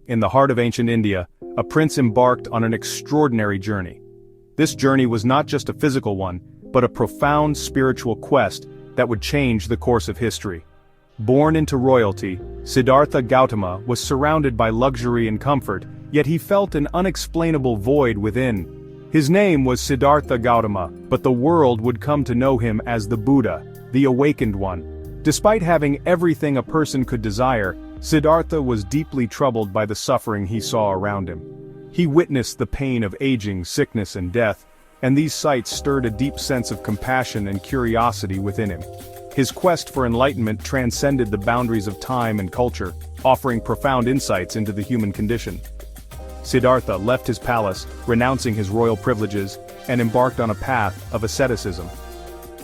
in the heart of ancient India, a prince embarked on an extraordinary journey. This journey was not just a physical one, but a profound spiritual quest that would change the course of history. Born into royalty, Siddhartha Gautama was surrounded by luxury and comfort, yet he felt an unexplainable void within. His name was Siddhartha Gautama, but the world would come to know him as the Buddha, the awakened one. Despite having everything a person could desire, Siddhartha was deeply troubled by the suffering he saw around him. He witnessed the pain of aging, sickness and death, and these sights stirred a deep sense of compassion and curiosity within him. His quest for enlightenment transcended the boundaries of time and culture, offering profound insights into the human condition. Siddhartha left his palace, renouncing his royal privileges, and embarked on a path of asceticism.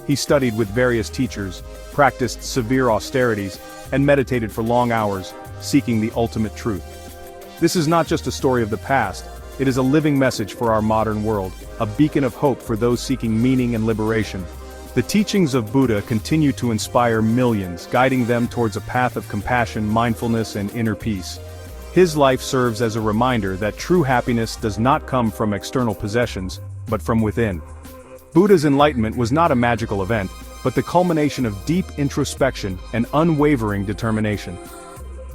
He studied with various teachers, practiced severe austerities, and meditated for long hours, seeking the ultimate truth. This is not just a story of the past, it is a living message for our modern world, a beacon of hope for those seeking meaning and liberation. The teachings of Buddha continue to inspire millions, guiding them towards a path of compassion, mindfulness, and inner peace. His life serves as a reminder that true happiness does not come from external possessions, but from within. Buddha's enlightenment was not a magical event, but the culmination of deep introspection and unwavering determination.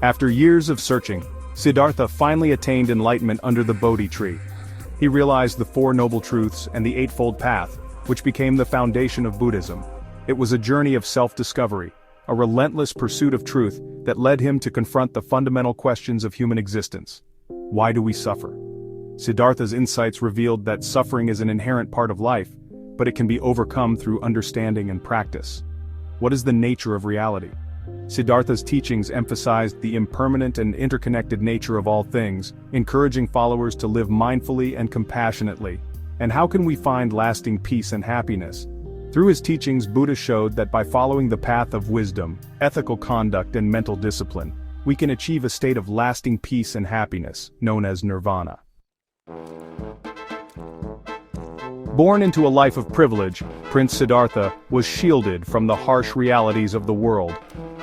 After years of searching, Siddhartha finally attained enlightenment under the Bodhi tree. He realized the Four Noble Truths and the Eightfold Path, which became the foundation of Buddhism. It was a journey of self-discovery, a relentless pursuit of truth that led him to confront the fundamental questions of human existence. Why do we suffer? Siddhartha's insights revealed that suffering is an inherent part of life, but it can be overcome through understanding and practice. What is the nature of reality? Siddhartha's teachings emphasized the impermanent and interconnected nature of all things, encouraging followers to live mindfully and compassionately. And how can we find lasting peace and happiness? Through his teachings, Buddha showed that by following the path of wisdom, ethical conduct and mental discipline, we can achieve a state of lasting peace and happiness, known as nirvana. Born into a life of privilege, Prince Siddhartha was shielded from the harsh realities of the world.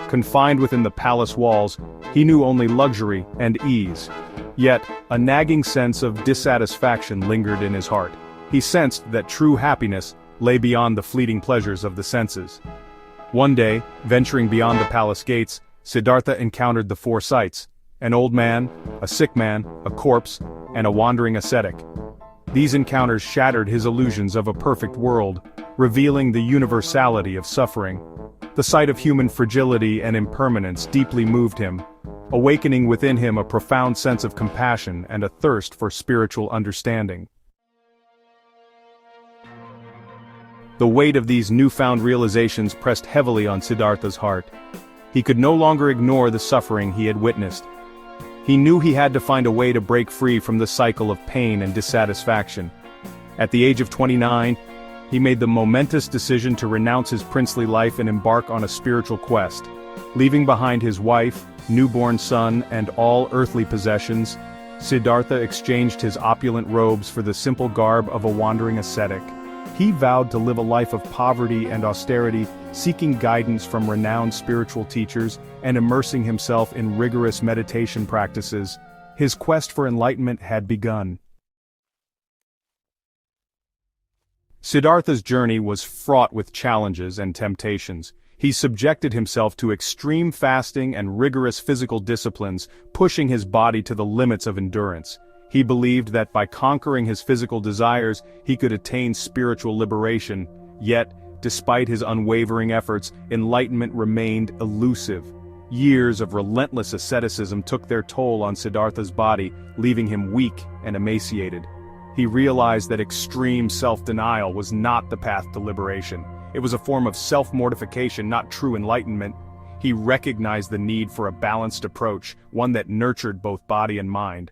Confined within the palace walls, he knew only luxury and ease. Yet, a nagging sense of dissatisfaction lingered in his heart. He sensed that true happiness lay beyond the fleeting pleasures of the senses. One day, venturing beyond the palace gates, Siddhartha encountered the four sights: an old man, a sick man, a corpse, and a wandering ascetic. These encounters shattered his illusions of a perfect world, revealing the universality of suffering. The sight of human fragility and impermanence deeply moved him, awakening within him a profound sense of compassion and a thirst for spiritual understanding. The weight of these newfound realizations pressed heavily on Siddhartha's heart. He could no longer ignore the suffering he had witnessed. He knew he had to find a way to break free from the cycle of pain and dissatisfaction. At the age of 29, he made the momentous decision to renounce his princely life and embark on a spiritual quest. Leaving behind his wife, newborn son, and all earthly possessions, Siddhartha exchanged his opulent robes for the simple garb of a wandering ascetic. He vowed to live a life of poverty and austerity, seeking guidance from renowned spiritual teachers and immersing himself in rigorous meditation practices. His quest for enlightenment had begun. Siddhartha's journey was fraught with challenges and temptations. He subjected himself to extreme fasting and rigorous physical disciplines, pushing his body to the limits of endurance. He believed that by conquering his physical desires, he could attain spiritual liberation. Yet, despite his unwavering efforts, enlightenment remained elusive. Years of relentless asceticism took their toll on Siddhartha's body, leaving him weak and emaciated. He realized that extreme self-denial was not the path to liberation. It was a form of self-mortification, not true enlightenment. He recognized the need for a balanced approach, one that nurtured both body and mind.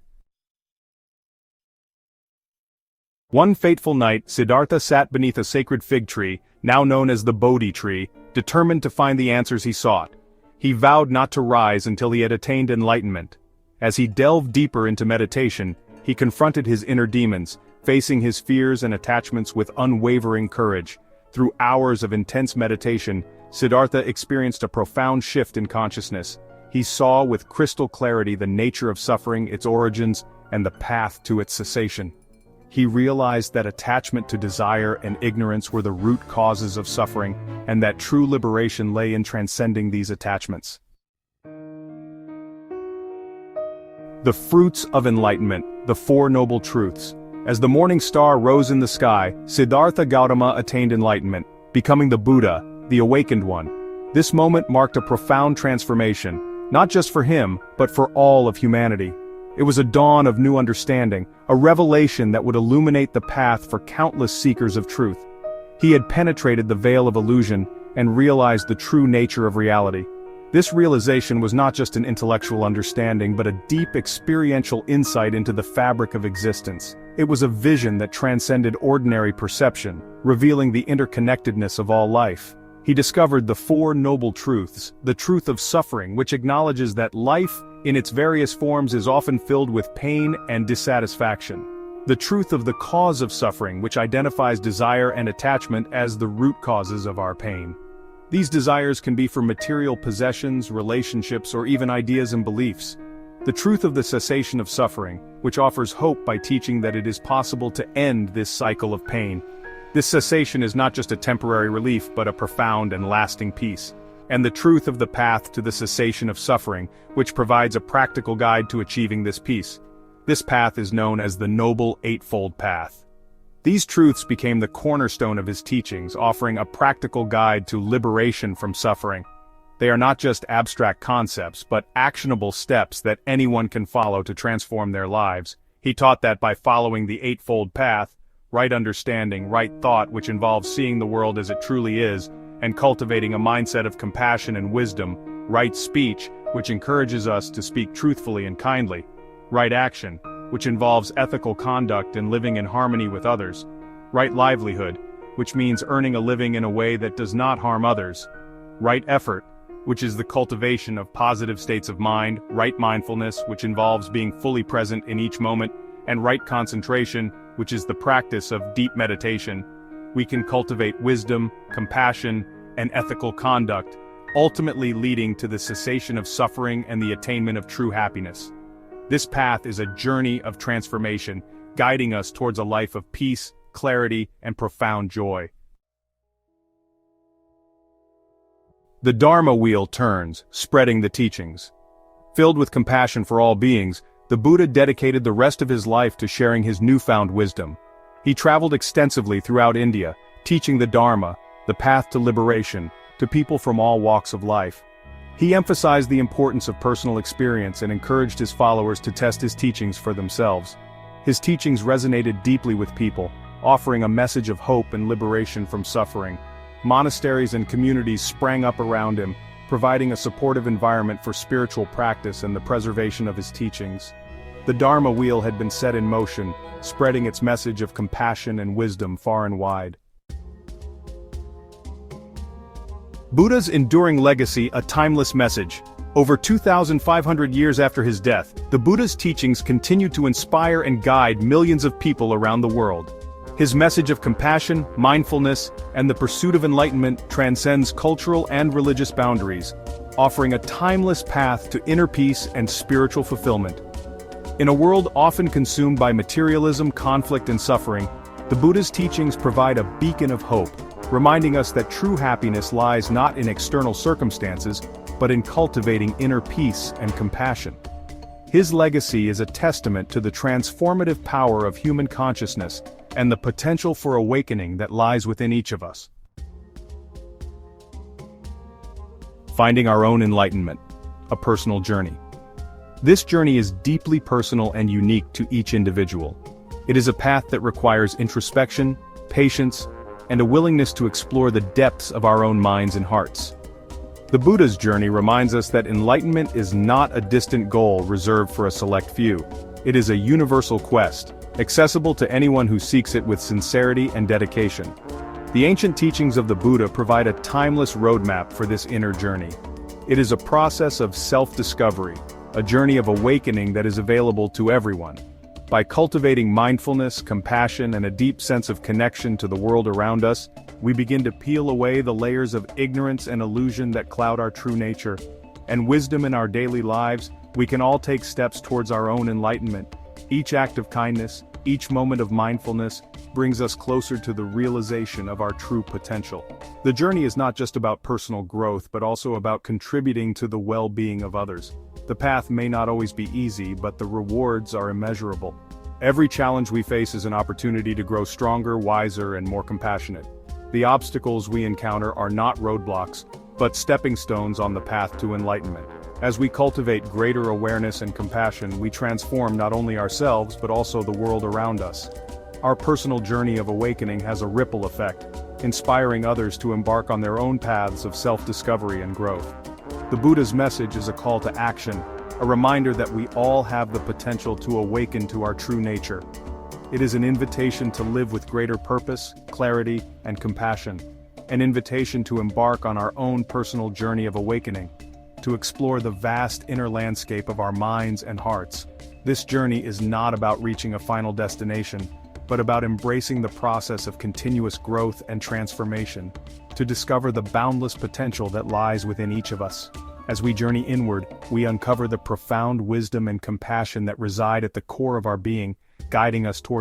One fateful night, Siddhartha sat beneath a sacred fig tree, now known as the Bodhi tree, determined to find the answers he sought. He vowed not to rise until he had attained enlightenment. As he delved deeper into meditation, he confronted his inner demons, facing his fears and attachments with unwavering courage. Through hours of intense meditation, Siddhartha experienced a profound shift in consciousness. he saw with crystal clarity the nature of suffering, its origins, and the path to its cessation. He realized that attachment to desire and ignorance were the root causes of suffering, and that true liberation lay in transcending these attachments. The fruits of enlightenment, the Four Noble Truths. As the morning star rose in the sky, Siddhartha Gautama attained enlightenment, becoming the Buddha, the awakened one. This moment marked a profound transformation, not just for him, but for all of humanity. It was a dawn of new understanding, a revelation that would illuminate the path for countless seekers of truth. He had penetrated the veil of illusion and realized the true nature of reality. This realization was not just an intellectual understanding but a deep experiential insight into the fabric of existence. It was a vision that transcended ordinary perception, revealing the interconnectedness of all life. He discovered the Four Noble Truths, the truth of suffering, which acknowledges that life, in its various forms, is often filled with pain and dissatisfaction. The truth of the cause of suffering, which identifies desire and attachment as the root causes of our pain. These desires can be for material possessions, relationships, or even ideas and beliefs. The truth of the cessation of suffering, which offers hope by teaching that it is possible to end this cycle of pain. This cessation is not just a temporary relief but a profound and lasting peace. And the truth of the path to the cessation of suffering, which provides a practical guide to achieving this peace. This path is known as the Noble Eightfold Path. These truths became the cornerstone of his teachings, offering a practical guide to liberation from suffering. They are not just abstract concepts, but actionable steps that anyone can follow to transform their lives. He taught that by following the Eightfold Path, right understanding, right thought, which involves seeing the world as it truly is, and cultivating a mindset of compassion and wisdom, right speech, which encourages us to speak truthfully and kindly, right action, which involves ethical conduct and living in harmony with others, right livelihood, which means earning a living in a way that does not harm others, right effort, which is the cultivation of positive states of mind, right mindfulness, which involves being fully present in each moment, and right concentration, which is the practice of deep meditation. We can cultivate wisdom, compassion, and ethical conduct, ultimately leading to the cessation of suffering and the attainment of true happiness. This path is a journey of transformation, guiding us towards a life of peace, clarity, and profound joy. The Dharma wheel turns, spreading the teachings. Filled with compassion for all beings, the Buddha dedicated the rest of his life to sharing his newfound wisdom. He traveled extensively throughout India, teaching the Dharma, the path to liberation, to people from all walks of life. He emphasized the importance of personal experience and encouraged his followers to test his teachings for themselves. His teachings resonated deeply with people, offering a message of hope and liberation from suffering. Monasteries and communities sprang up around him, providing a supportive environment for spiritual practice and the preservation of his teachings. The Dharma wheel had been set in motion, spreading its message of compassion and wisdom far and wide. Buddha's enduring legacy, a timeless message. Over 2,500 years after his death, the Buddha's teachings continue to inspire and guide millions of people around the world. His message of compassion, mindfulness, and the pursuit of enlightenment transcends cultural and religious boundaries, offering a timeless path to inner peace and spiritual fulfillment. In a world often consumed by materialism, conflict, and suffering, the Buddha's teachings provide a beacon of hope, reminding us that true happiness lies not in external circumstances, but in cultivating inner peace and compassion. His legacy is a testament to the transformative power of human consciousness and the potential for awakening that lies within each of us. Finding our own enlightenment, a personal journey. This journey is deeply personal and unique to each individual. It is a path that requires introspection, patience, and a willingness to explore the depths of our own minds and hearts. The Buddha's journey reminds us that enlightenment is not a distant goal reserved for a select few. It is a universal quest, accessible to anyone who seeks it with sincerity and dedication. The ancient teachings of the Buddha provide a timeless roadmap for this inner journey. It is a process of self-discovery, a journey of awakening that is available to everyone. By cultivating mindfulness, compassion, and a deep sense of connection to the world around us, we begin to peel away the layers of ignorance and illusion that cloud our true nature. and wisdom in our daily lives, we can all take steps towards our own enlightenment. Each act of kindness, each moment of mindfulness, brings us closer to the realization of our true potential. The journey is not just about personal growth but also about contributing to the well-being of others. The path may not always be easy, but the rewards are immeasurable. Every challenge we face is an opportunity to grow stronger, wiser, and more compassionate. The obstacles we encounter are not roadblocks, but stepping stones on the path to enlightenment. As we cultivate greater awareness and compassion, we transform not only ourselves but also the world around us. Our personal journey of awakening has a ripple effect, inspiring others to embark on their own paths of self-discovery and growth. The Buddha's message is a call to action, a reminder that we all have the potential to awaken to our true nature. It is an invitation to live with greater purpose, clarity, and compassion. An invitation to embark on our own personal journey of awakening, to explore the vast inner landscape of our minds and hearts. This journey is not about reaching a final destination, but about embracing the process of continuous growth and transformation, to discover the boundless potential that lies within each of us. As we journey inward, we uncover the profound wisdom and compassion that reside at the core of our being, guiding us toward